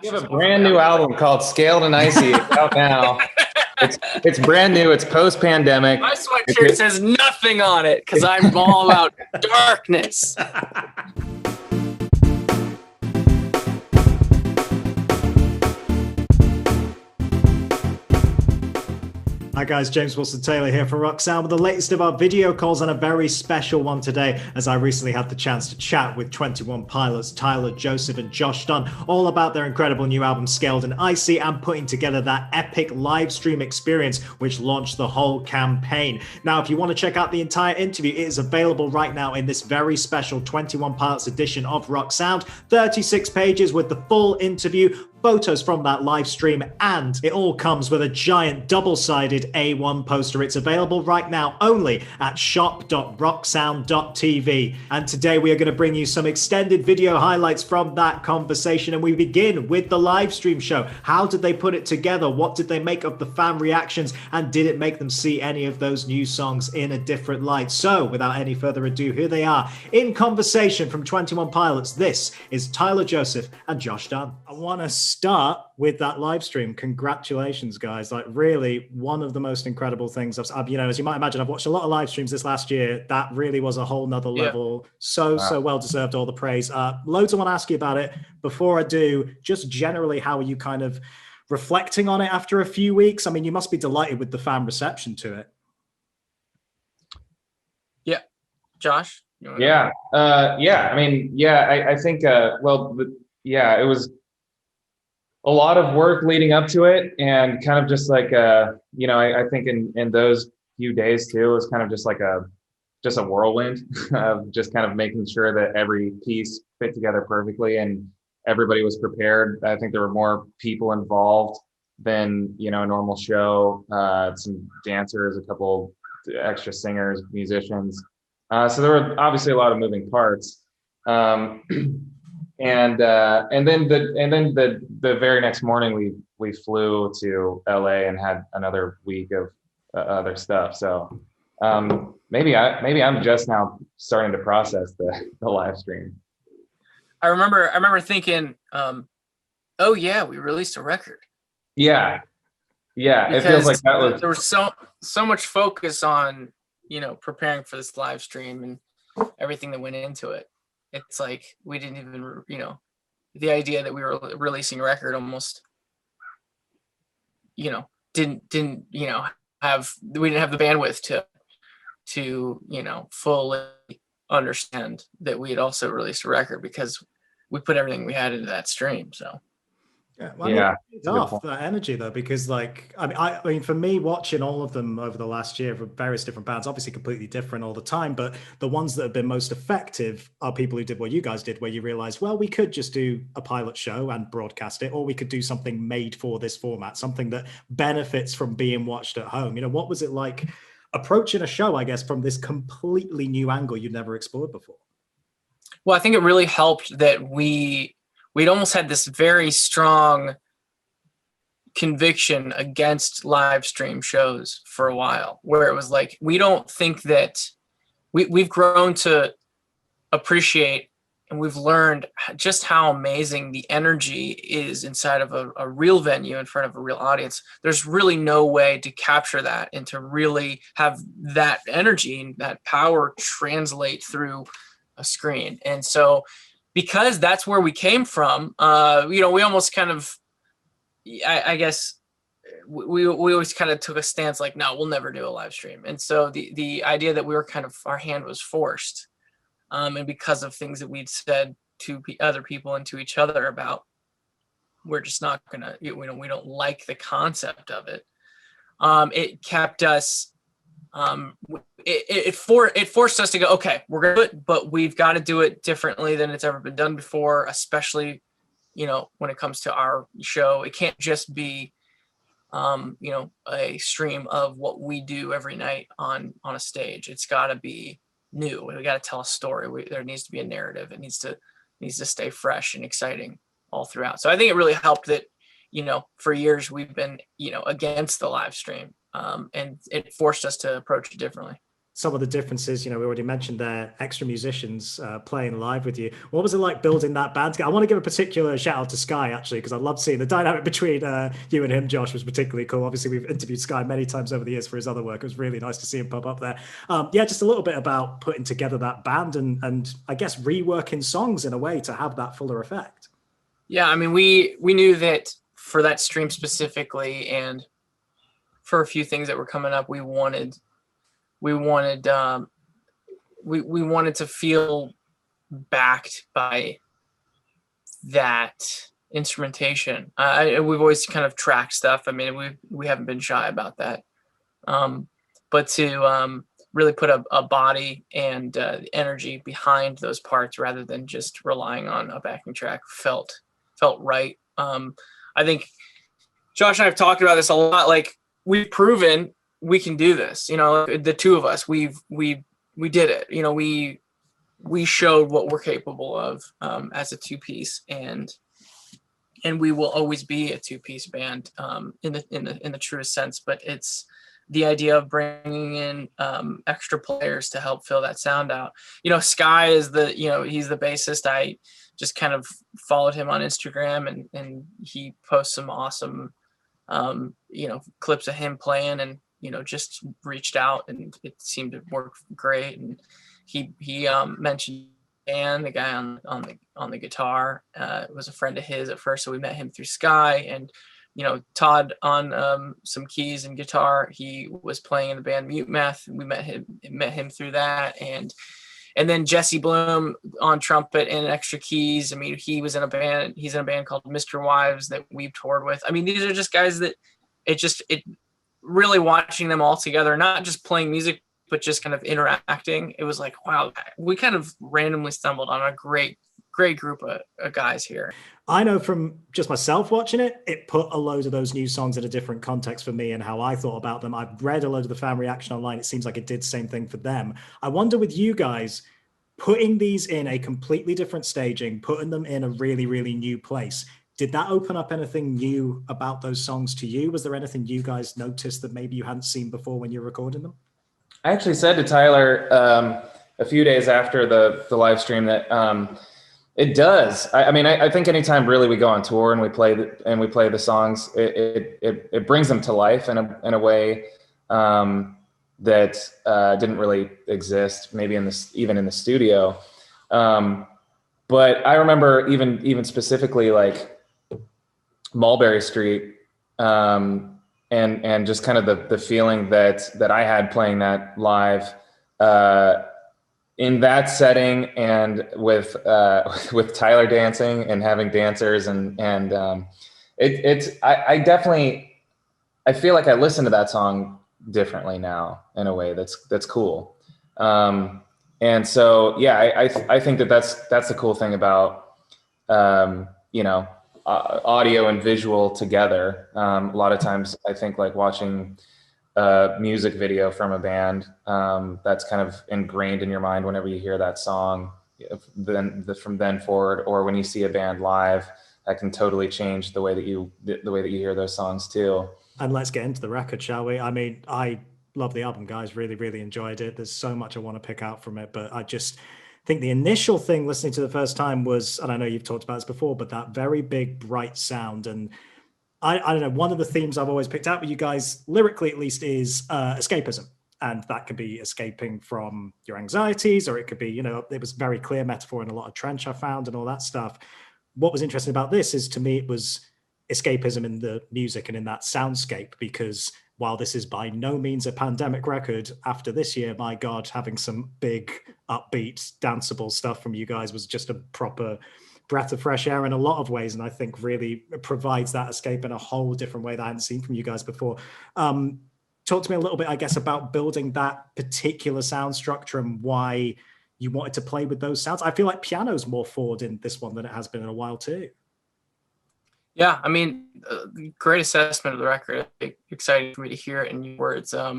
You have a brand new album called Scaled and Icy. It's out now. It's brand new. It's post-pandemic. My sweatshirt says nothing on it because I'm all about darkness. Hi guys, James Wilson-Taylor here for Rock Sound with the latest of our video calls, and a very special one today, as I recently had the chance to chat with 21 Pilots, Tyler, Joseph and Josh Dunn, all about their incredible new album Scaled and Icy, and putting together that epic live stream experience which launched the whole campaign. Now, if you want to check out the entire interview, it is available right now in this very special 21 Pilots edition of Rock Sound. 36 pages with the full interview, photos from that live stream, and it all comes with a giant double-sided A1 poster. It's available right now only at shop.rocksound.tv. And today we are going to bring you some extended video highlights from that conversation, and we begin with the live stream show. How did they put it together? What did they make of the fan reactions? And did it make them see any of those new songs in a different light? So without any further ado, here they are in conversation from 21 Pilots. This is Tyler Joseph and Josh Dunn. I want to start with that live stream. Congratulations, guys. Like, really one of the most incredible things I've as you might imagine, I've watched a lot of live streams this last year. That really was a whole nother level. So well deserved, all the praise. Loads I want to ask you about it. Before I do, just generally, how are you kind of reflecting on it after a few weeks? I mean, you must be delighted with the fan reception to it. Yeah. Josh? I think, it was a lot of work leading up to it, and kind of just like, I think in those few days too, it was kind of just like a whirlwind of just kind of making sure that every piece fit together perfectly and everybody was prepared. I think there were more people involved than, a normal show, some dancers, a couple extra singers, musicians. So there were obviously a lot of moving parts. And then the very next morning we flew to LA and had another week of other stuff. So maybe I'm just now starting to process the live stream. I remember thinking, oh yeah, we released a record. Yeah. Because it feels like that was, there was so much focus on preparing for this live stream and everything that went into it. It's like we didn't even, the idea that we were releasing a record almost, didn't have the bandwidth to fully understand that we had also released a record, because we put everything we had into that stream. So. It's off that energy though, because I mean, for me, watching all of them over the last year from various different bands, obviously completely different all the time, but the ones that have been most effective are people who did what you guys did, where you realize, well, we could just do a pilot show and broadcast it, or we could do something made for this format, something that benefits from being watched at home. What was it like approaching a show, I guess, from this completely new angle you'd never explored before? Well, I think it really helped that we'd almost had this very strong conviction against live stream shows for a while, where it was like, we don't think that we've grown to appreciate, and we've learned just how amazing the energy is inside of a real venue in front of a real audience. There's really no way to capture that and to really have that energy and that power translate through a screen. And so, because that's where we came from, we almost kind of, I guess, we always kind of took a stance like, no, we'll never do a live stream. And so the idea that we were kind of, our hand was forced, and because of things that we'd said to other people and to each other about, we're just not gonna, we don't like the concept of it. It kept us. It forced us to go, okay, we're gonna do it, but we've got to do it differently than it's ever been done before, especially when it comes to our show. It can't just be a stream of what we do every night on a stage. It's got to be new. We got to tell a story. There needs to be a narrative. It needs to stay fresh and exciting all throughout. So I think it really helped that for years we've been against the live stream, and it forced us to approach it differently. some of the differences. You know, we already mentioned there extra musicians playing live with you. What was it like building that band? I want to give a particular shout out to Sky, actually, because I love seeing the dynamic between you and him. Josh was particularly cool. Obviously, we've interviewed Sky many times over the years for his other work. It was really nice to see him pop up there. Yeah, just a little bit about putting together that band and I guess reworking songs in a way to have that fuller effect. Yeah, I mean, we knew that for that stream specifically, and for a few things that were coming up, we wanted to feel backed by that instrumentation. We've always kind of tracked stuff. I mean, we haven't been shy about that. But to really put a body and energy behind those parts rather than just relying on a backing track felt right. I think Josh and I have talked about this a lot. Like, we've proven we can do this. You know, the two of us, we did it. You know, we showed what we're capable of as a two-piece, and we will always be a two-piece band in the truest sense. But it's the idea of bringing in extra players to help fill that sound out. You know, Sky is he's the bassist. I just kind of followed him on Instagram, and he posts some awesome clips of him playing, and just reached out, and it seemed to work great. And he mentioned Dan, the guy on the guitar, was a friend of his at first, so we met him through Sky. And Todd on some keys and guitar, he was playing in the band Mute Meth. We met him through that. And then Jesse Bloom on trumpet and extra keys. I mean, he's in a band called Mr. Wives that we've toured with. I mean, these are just guys that it really, watching them all together, not just playing music, but just kind of interacting. It was like, wow, we kind of randomly stumbled on a great group of guys here. I know from just myself watching it, it put a load of those new songs in a different context for me and how I thought about them. I've read a load of the fan reaction online. It seems like it did the same thing for them. I wonder with you guys, putting these in a completely different staging, putting them in a really, really new place, did that open up anything new about those songs to you? Was there anything you guys noticed that maybe you hadn't seen before when you were recording them? I actually said to Tyler a few days after the live stream that it does. I mean, I think anytime really we go on tour and we play the songs, it brings them to life in a way that didn't really exist, maybe even in the studio. But I remember even specifically like Mulberry Street, and just kind of the feeling that I had playing that live in that setting, and with Tyler dancing and having dancers, and I definitely, I feel like I listen to that song differently now in a way that's cool. And so, yeah, I think that's the cool thing about, audio and visual together. A lot of times I think like watching a music video from a band, that's kind of ingrained in your mind whenever you hear that song, from then forward, or when you see a band live, that can totally change the way that you hear those songs too. And let's get into the record, shall we? I mean, I love the album, guys. Really, really enjoyed it. There's so much I want to pick out from it, but I just think the initial thing listening to the first time was, and I know you've talked about this before, but that very big, bright sound. And I don't know, one of the themes I've always picked out with you guys, lyrically at least, is escapism. And that could be escaping from your anxieties, or it could be, it was very clear metaphor in a lot of Trench I found and all that stuff. What was interesting about this is, to me, it was escapism in the music and in that soundscape, because while this is by no means a pandemic record, after this year, my God, having some big, upbeat, danceable stuff from you guys was just a proper breath of fresh air in a lot of ways, and I think really provides that escape in a whole different way that I hadn't seen from you guys before. Talk to me a little bit, I guess, about building that particular sound structure and why you wanted to play with those sounds. I feel like piano's more forward in this one than it has been in a while too. Yeah, I mean, great assessment of the record. Excited for me to hear it in your words. I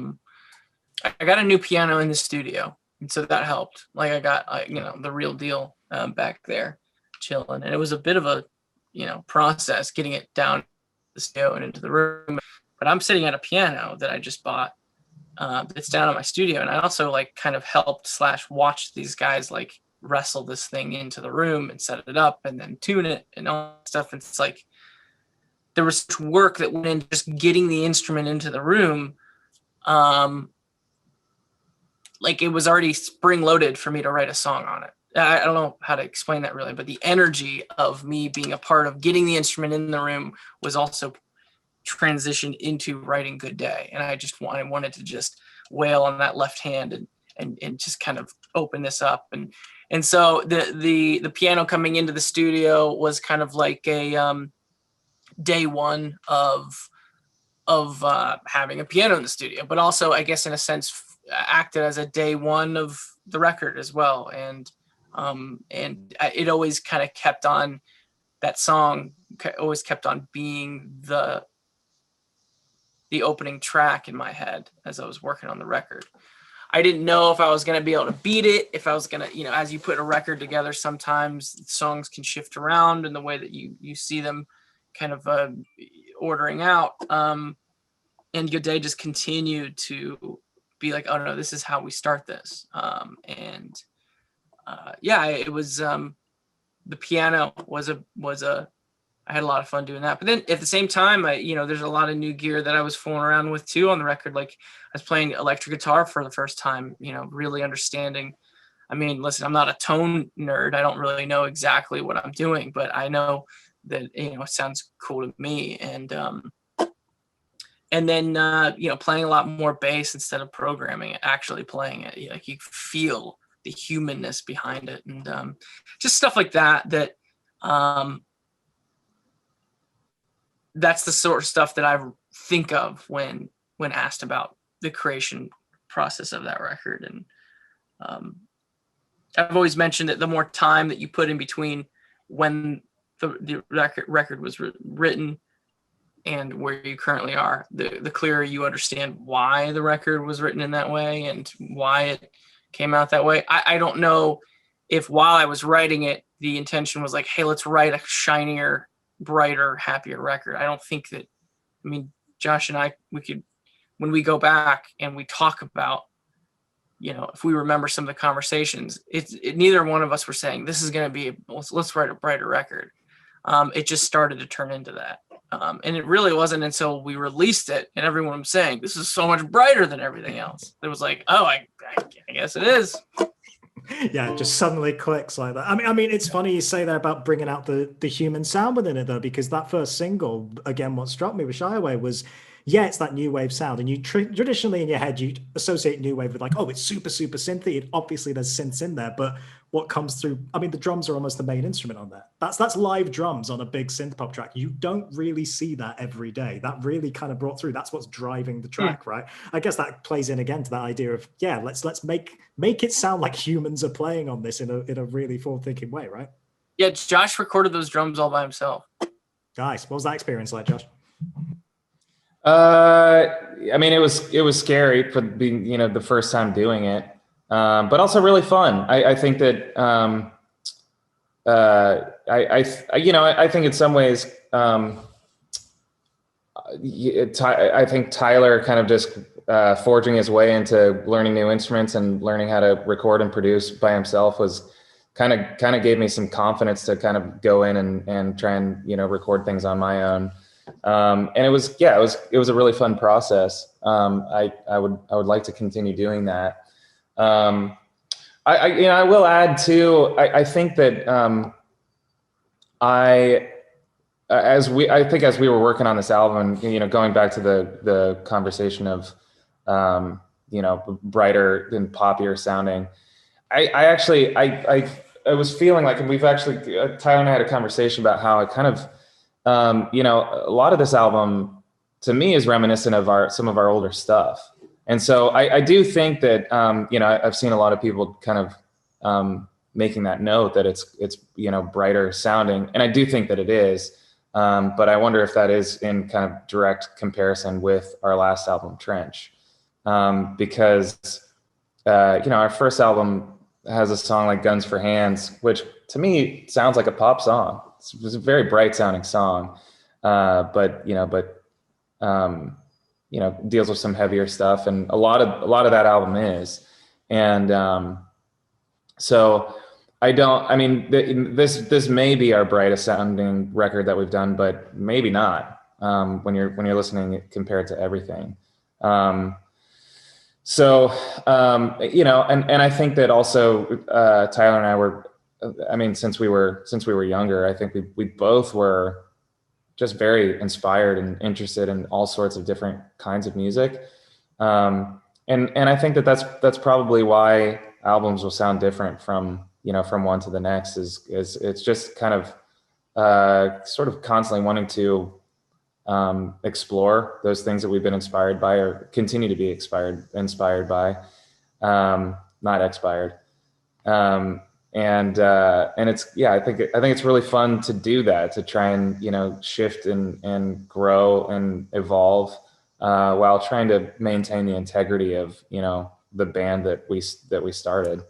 got a new piano in the studio, and so that helped. Like, I got the real deal back there chilling, and it was a bit of a process getting it down the studio and into the room. But I'm sitting at a piano that I just bought that's down at my studio. And I also like kind of helped / watched these guys like wrestle this thing into the room and set it up and then tune it and all that stuff. And it's like, there was such work that went into just getting the instrument into the room. Like it was already spring loaded for me to write a song on it. I don't know how to explain that really, but the energy of me being a part of getting the instrument in the room was also transitioned into writing Good Day. And I wanted to just wail on that left hand and just kind of open this up. And so the piano coming into the studio was kind of like a day one of having a piano in the studio, but also I guess in a sense acted as a day one of the record as well. And it always kind of kept on, that song always kept on being the opening track in my head as I was working on the record. I didn't know if I was going to be able to beat it, if I was going to, as you put a record together, sometimes songs can shift around in the way that you see them kind of ordering out. And Good Day just continued to be like, oh no, this is how we start this. It was, the piano was I had a lot of fun doing that. But then at the same time, there's a lot of new gear that I was fooling around with too on the record. Like I was playing electric guitar for the first time, really understanding. I mean, listen, I'm not a tone nerd. I don't really know exactly what I'm doing, but I know that, it sounds cool to me. And then, playing a lot more bass instead of programming it, actually playing it. Like you feel the humanness behind it, and just stuff like that, that's the sort of stuff that I think of when asked about the creation process of that record. And I've always mentioned that the more time that you put in between when the record was written and where you currently are, the clearer you understand why the record was written in that way and why it came out that way. I don't know if while I was writing it, the intention was like, hey, let's write a shinier, brighter, happier record. I don't think that, Josh and I, when we go back and we talk about, if we remember some of the conversations, neither one of us were saying this is going to be, let's write a brighter record. It just started to turn into that. And it really wasn't until we released it and everyone was saying, this is so much brighter than everything else. It was like, oh, I guess it is. Yeah, it just suddenly clicks like that. I mean, it's funny you say that about bringing out the human sound within it, though, because that first single, again, what struck me with Shy Away was, yeah, it's that new wave sound. And you traditionally in your head, you associate new wave with like, oh, it's super, super synthy. Obviously, there's synths in there, but what comes through, the drums are almost the main instrument on there. That's live drums on a big synth pop track. You don't really see that every day. That really kind of brought through. That's what's driving the track, right? I guess that plays in again to that idea of, yeah, let's make it sound like humans are playing on this in a really forward-thinking way, right? Yeah, Josh recorded those drums all by himself. Nice. What was that experience like, Josh? It was scary for being, the first time doing it, but also really fun. I think that, I think in some ways, I think Tyler kind of just forging his way into learning new instruments and learning how to record and produce by himself was kind of gave me some confidence to kind of go in and try and, record things on my own. And it was a really fun process. I would like to continue doing that. I will add too, I think that, as we were working on this album, going back to the conversation of, brighter and poppier sounding, I was feeling like, and we've actually, Tyler and I had a conversation about how it kind of, a lot of this album to me is reminiscent of some of our older stuff. And so I do think that, I've seen a lot of people kind of making that note that it's brighter sounding. And I do think that it is. But I wonder if that is in kind of direct comparison with our last album, Trench. Because, our first album has a song like Guns for Hands, which to me sounds like a pop song. It's a very bright sounding song. you know, deals with some heavier stuff, and a lot of that album is. And so I mean, this may be our brightest sounding record that we've done, but maybe not, when you're listening compared to everything. So, you know, and I think that also, Tyler and I were, I mean, since we were younger, I think we both were just very inspired and interested in all sorts of different kinds of music. And I think that that's probably why albums will sound different from, you know, from one to the next, is it's just kind of, sort of constantly wanting to, explore those things that we've been inspired by, or continue to be inspired by, not expired. And it's, yeah, I think it's really fun to do that, to try and, you know, shift and grow and evolve, while trying to maintain the integrity of, you know, the band that we started.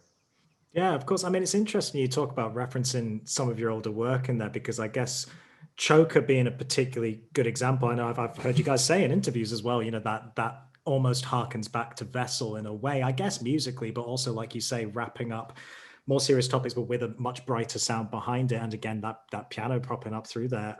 Yeah, of course. I mean, it's interesting you talk about referencing some of your older work in there, because I guess Choker being a particularly good example. I know I've heard you guys say in interviews as well, you know, that almost harkens back to Vessel in a way, I guess musically, but also, like you say, wrapping up more serious topics, but with a much brighter sound behind it. And again, that piano propping up through there.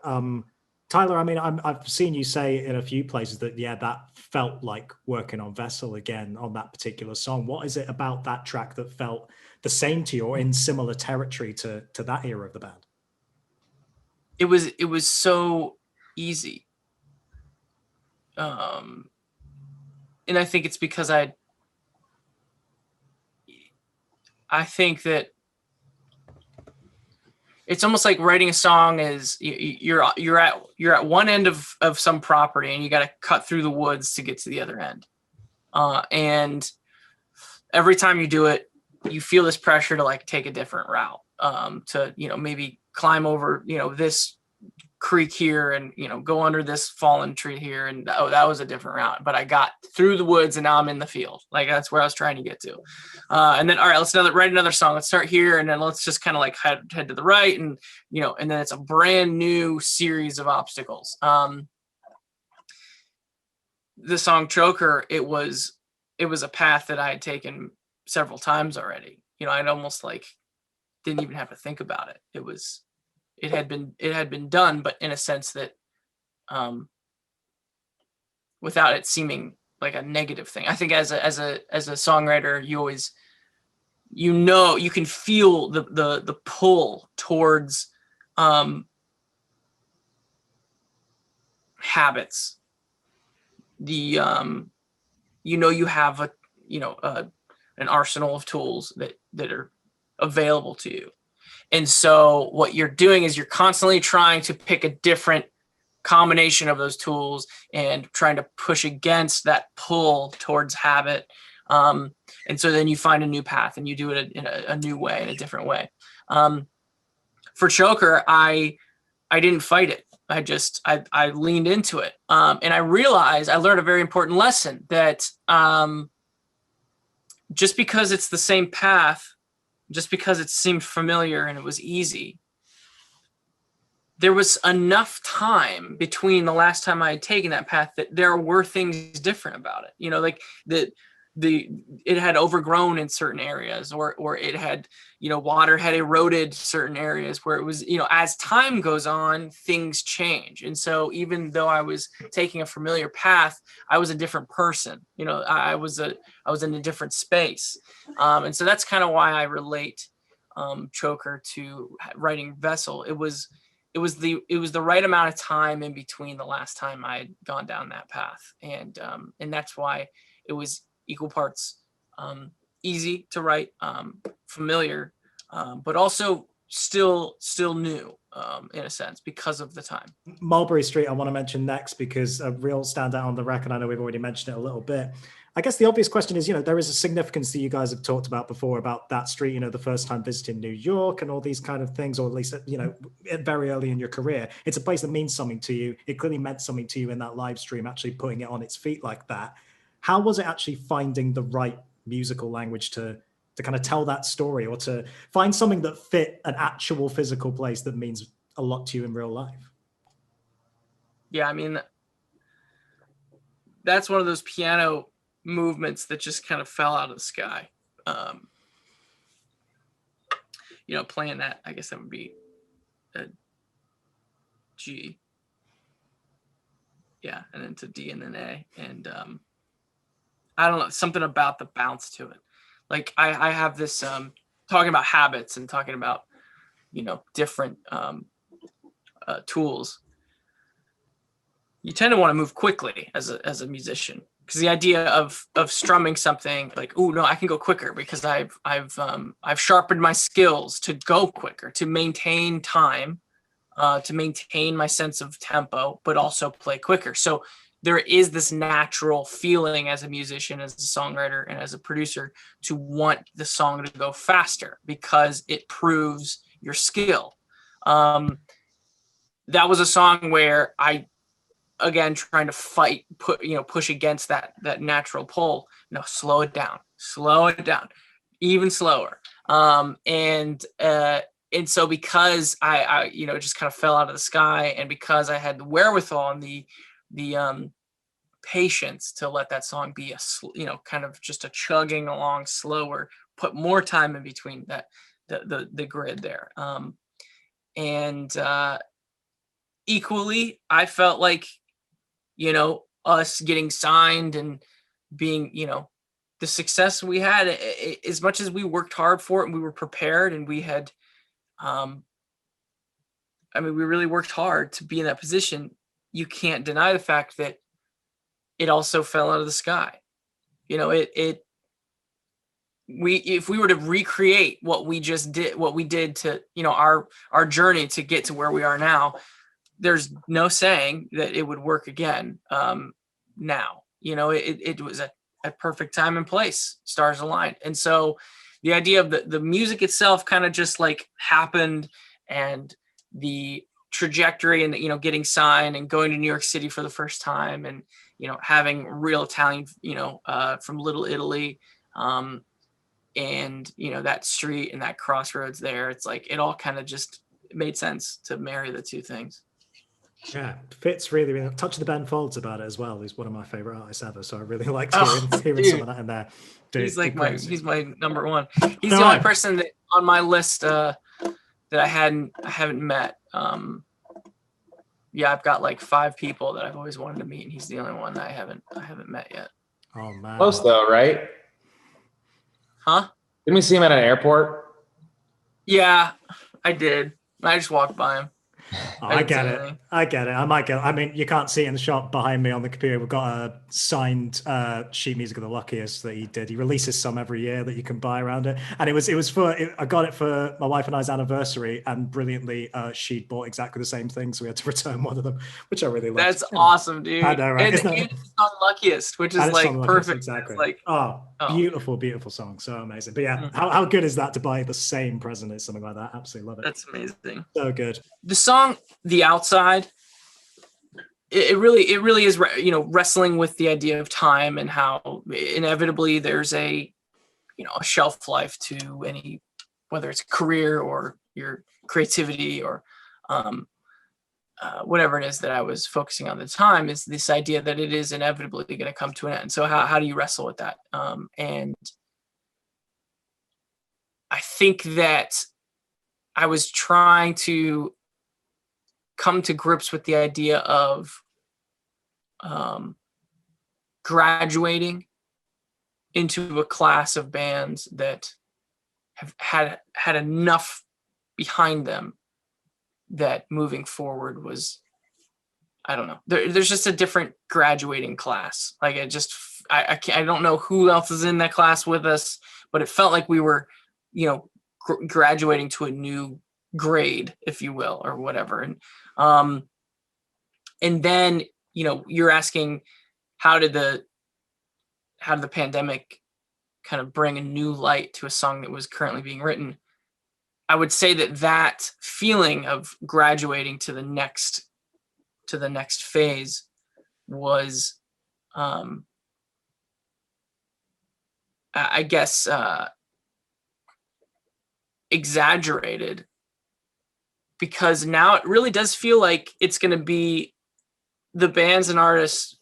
Tyler, I mean, I've seen you say in a few places that, yeah, that felt like working on Vessel again on that particular song. What is it about that track that felt the same to you, or in similar territory to that era of the band? It was so easy. And I think it's because I think that it's almost like writing a song is you're at one end of some property, and you got to cut through the woods to get to the other end. And every time you do it, you feel this pressure to like take a different route, to, you know, maybe climb over, you know, this creek here, and, you know, go under this fallen tree here, and oh, that was a different route, but I got through the woods and now I'm in the field. Like, that's where I was trying to get to. And then, all right, let's write another song. Let's start here, and then let's just kind of like head to the right, and, you know, and then it's a brand new series of obstacles. The song Choker, it was a path that I had taken several times already. You know, I'd almost like didn't even have to think about it. It had been done, but in a sense that, without it seeming like a negative thing. I think as a songwriter, you always, you know, you can feel the pull towards, habits. You know, you have an arsenal of tools that are available to you. And so what you're doing is you're constantly trying to pick a different combination of those tools and trying to push against that pull towards habit. And so then you find a new path and you do it in a new way, in a different way. For Choker, I didn't fight it. I leaned into it. And I realized I learned a very important lesson that, just because it's the same path, just because it seemed familiar and it was easy, there was enough time between the last time I had taken that path that there were things different about it. You know, like it had overgrown in certain areas, or it had, you know, water had eroded certain areas where it was, you know, as time goes on, things change. And so even though I was taking a familiar path, I was a different person. You know, I was in a different space. And so that's kind of why I relate Choker to writing Vessel. It was the right amount of time in between the last time I had gone down that path. And that's why it was equal parts easy to write, familiar, but also still new, in a sense, because of the time. Mulberry Street I want to mention next, because a real standout on the record. I know we've already mentioned it a little bit. I guess the obvious question is, you know, there is a significance that you guys have talked about before about that street, you know, the first time visiting New York and all these kind of things, or at least, you know, very early in your career. It's a place that means something to you. It clearly meant something to you in that live stream, actually putting it on its feet like that. How was it actually finding the right musical language to kind of tell that story, or to find something that fit an actual physical place that means a lot to you in real life? Yeah, I mean, that's one of those piano movements that just kind of fell out of the sky. You know, playing that, I guess that would be a G. Yeah, and then to D and then A. And I don't know, something about the bounce to it. Like I have this talking about habits and talking about, you know, different tools. You tend to want to move quickly as a musician, because the idea of strumming something like, oh no, I can go quicker because I've sharpened my skills to go quicker, to maintain time, to maintain my sense of tempo, but also play quicker. So there is this natural feeling as a musician, as a songwriter, and as a producer to want the song to go faster because it proves your skill. That was a song where I, again, trying to push against that natural pull. No, slow it down, even slower. And so because I you know, it just kind of fell out of the sky, and because I had the wherewithal and the patience to let that song be kind of just a chugging along slower, put more time in between that the grid there. And equally, I felt like, you know, us getting signed and being, you know, the success we had, as much as we worked hard for it and we were prepared and we had, we really worked hard to be in that position. You can't deny the fact that it also fell out of the sky. You know, if we were to recreate what we did to, you know, our journey to get to where we are now, there's no saying that it would work again. Now, you know, it was a perfect time and place, stars aligned. And so the idea of the music itself kind of just like happened, and the trajectory and, you know, getting signed and going to New York City for the first time, and, you know, having real Italian, you know, from Little Italy, and, you know, that street and that crossroads there, it's like, it all kind of just made sense to marry the two things. Yeah, fits really, really. Touch of the Ben Folds about it as well. He's one of my favorite artists ever, so I really liked hearing some of that in there. Dude, he's like he's my number one. He's No, the only person that on my list that I haven't met. Yeah, I've got like 5 people that I've always wanted to meet, and he's the only one that I haven't met yet. Oh man, Close though, right? Huh? Didn't we see him at an airport? Yeah, I did. I just walked by him. Oh, I get it. I might get. I mean, you can't see it in the shot behind me on the computer. We've got a signed sheet music of the Luckiest that he did. He releases some every year that you can buy around it, and it was I got it for my wife and I's anniversary, and brilliantly, she'd bought exactly the same thing, so we had to return one of them, which I really liked. That's awesome, dude. I know, right? And it's on Luckiest, which is like perfect. Exactly. Like, beautiful song, so amazing. But yeah, how good is that to buy the same present as something like that? Absolutely love it. That's amazing. So good. The song "The Outside," it really is, you know, wrestling with the idea of time and how inevitably there's a shelf life to any, whether it's career or your creativity or whatever it is that I was focusing on at the time, is this idea that it is inevitably going to come to an end. So how do you wrestle with that? And I think that I was trying to come to grips with the idea of graduating into a class of bands that have had enough behind them that moving forward was, I don't know, there's just a different graduating class. Like I don't know who else is in that class with us, but it felt like we were, you know, graduating to a new grade, if you will, or whatever. And then, you know, you're asking, how did the pandemic kind of bring a new light to a song that was currently being written? I would say that feeling of graduating to the next phase was, I guess, exaggerated, because now it really does feel like it's going to be the bands and artists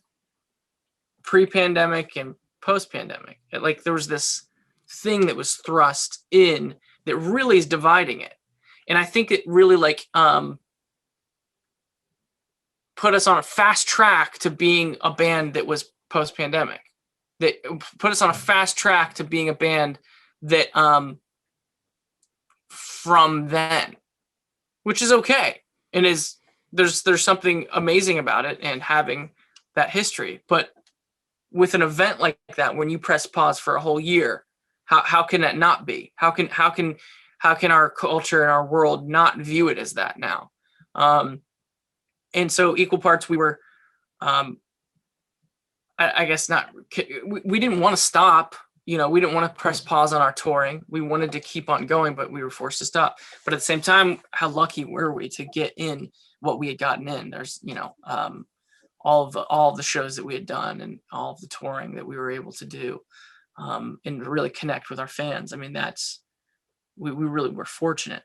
pre-pandemic and post-pandemic. Like there was this thing that was thrust in that really is dividing it. And I think it really like put us on a fast track to being a band that was post-pandemic. That put us on a fast track to being a band that from then, which is okay. And there's something amazing about it and having that history. But with an event like that, when you press pause for a whole year, how can that not be? How can our culture and our world not view it as that now? And so equal parts, we were, I guess not, we didn't want to stop, we didn't want to press pause on our touring. We wanted to keep on going, but we were forced to stop. But at the same time, how lucky were we to get in what we had gotten in? There's, all of the shows that we had done and all of the touring that we were able to do, and really connect with our fans. I mean, we really were fortunate.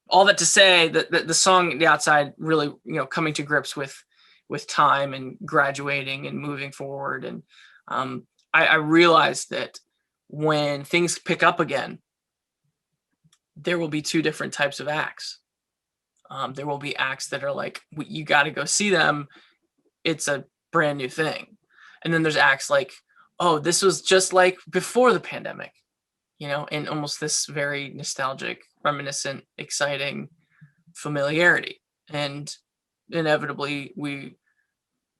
All that to say that the song The Outside really, coming to grips with time and graduating and moving forward. And I realized that when things pick up again, there will be two different types of acts. There will be acts that are like, you got to go see them. It's a brand new thing. And then there's acts like, oh, this was just like before the pandemic, and almost this very nostalgic, reminiscent, exciting familiarity. And inevitably we're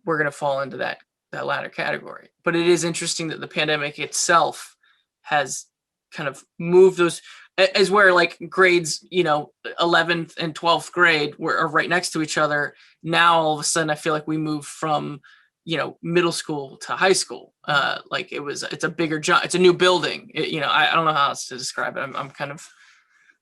going to fall into that latter category. But it is interesting that the pandemic itself has kind of moved those, as where like grades, 11th and 12th grade are right next to each other. Now all of a sudden I feel like we moved from middle school to high school. Like it's a bigger jump. It's a new building. I don't know how else to describe it.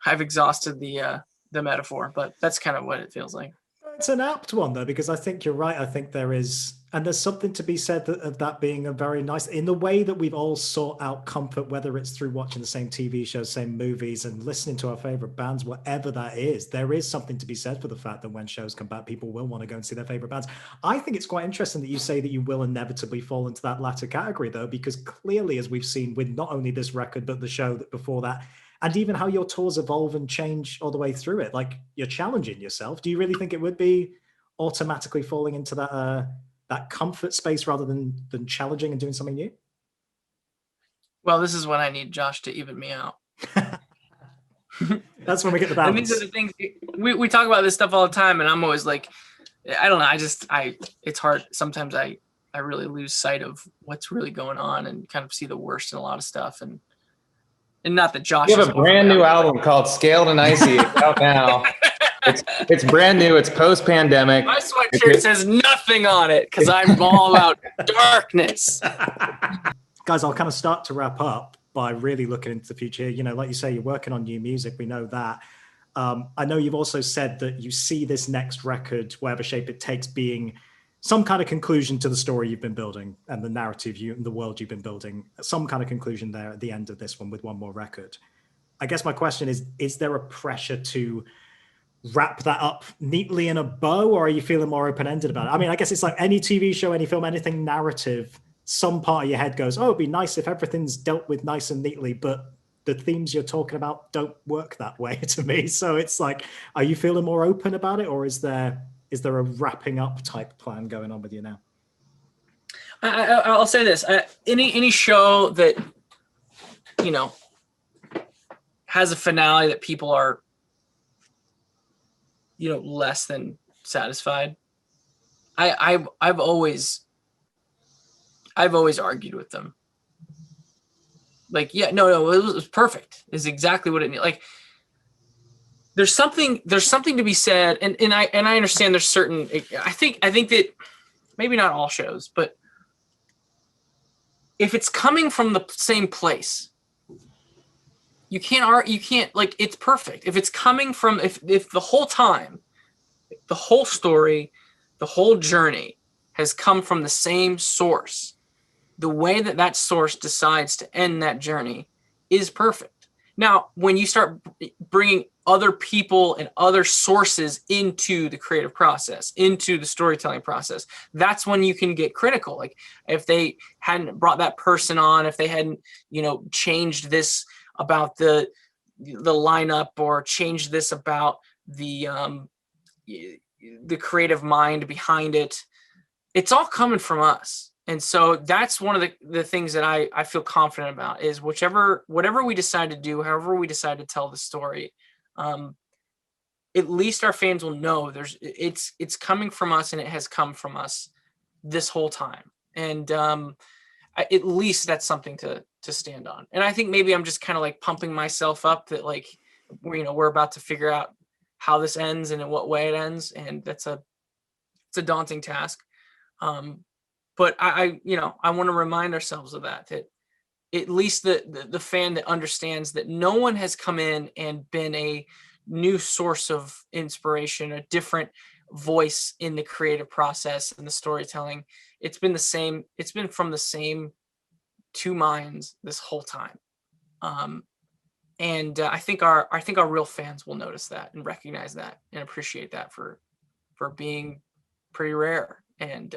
I've exhausted the metaphor, but that's kind of what it feels like. It's an apt one though, because I think you're right. I think there's something to be said of that being a very nice, in the way that we've all sought out comfort, whether it's through watching the same TV shows, same movies, and listening to our favorite bands, whatever that is. There is something to be said for the fact that when shows come back, people will want to go and see their favorite bands. I think it's quite interesting that you say that you will inevitably fall into that latter category though, because clearly, as we've seen with not only this record, but the show that before that, and even how your tours evolve and change all the way through it, like you're challenging yourself. Do you really think it would be automatically falling into that comfort space rather than challenging and doing something new? Well, this is when I need Josh to even me out. That's when we get the balance. And these are the things we talk about this stuff all the time, and I'm always like, I don't know. It's hard. Sometimes I really lose sight of what's really going on and kind of see the worst in a lot of stuff. And not that Josh. You have a brand new album called Scaled and Icy. It's out now. It's brand new. It's post-pandemic. My sweatshirt says nothing on it because I'm all about darkness. Guys, I'll kind of start to wrap up by really looking into the future. Like you say, you're working on new music. We know that. I know you've also said that you see this next record, whatever shape it takes, being some kind of conclusion to the story you've been building and the narrative and the world you've been building, some kind of conclusion there at the end of this one with one more record. I guess my question is there a pressure to wrap that up neatly in a bow, or are you feeling more open-ended about it? I mean, I guess it's like any TV show, any film, anything narrative, some part of your head goes, oh, it'd be nice if everything's dealt with nice and neatly, but the themes you're talking about don't work that way to me. So it's like, are you feeling more open about it, or is there a wrapping up type plan going on with you now? I'll say this: any show that has a finale that people are less than satisfied, I've always argued with them. Like, yeah, no, it was perfect. Is exactly what it needed. Like, there's something to be said, and I understand there's certain. I think that maybe not all shows, but if it's coming from the same place, you can't like, it's perfect. If it's coming from, if the whole time, the whole story, the whole journey has come from the same source, the way that source decides to end that journey is perfect. Now, when you start bringing other people and other sources into the creative process, into the storytelling process. That's when you can get critical. Like if they hadn't brought that person on, if they hadn't, you know, changed this about the lineup, or changed this about the creative mind behind it, it's all coming from us. And so that's one of the things that I feel confident about, is whatever we decide to do, however we decide to tell the story, at least our fans will know it's coming from us, and it has come from us this whole time. And at least that's something to stand on. And I think maybe I'm just kind of like pumping myself up that, like, we're about to figure out how this ends and in what way it ends, and it's a daunting task. But I want to remind ourselves of that at least the fan that understands that no one has come in and been a new source of inspiration, a different voice in the creative process and the storytelling. It's been the same. It's been from the same two minds this whole time. And I think our real fans will notice that and recognize that and appreciate that for being pretty rare. And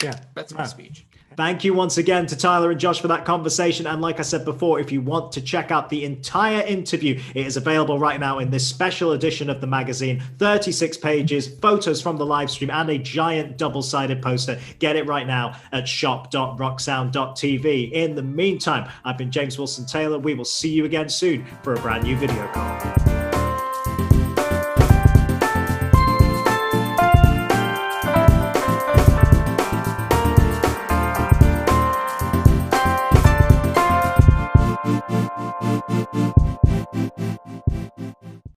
yeah, that's my speech. Thank you once again to Tyler and Josh for that conversation. And like I said before, if you want to check out the entire interview, it is available right now in this special edition of the magazine. 36 pages, photos from the live stream, and a giant double-sided poster. Get it right now at shop.rocksound.tv. In the meantime, I've been James Wilson Taylor. We will see you again soon for a brand new video call.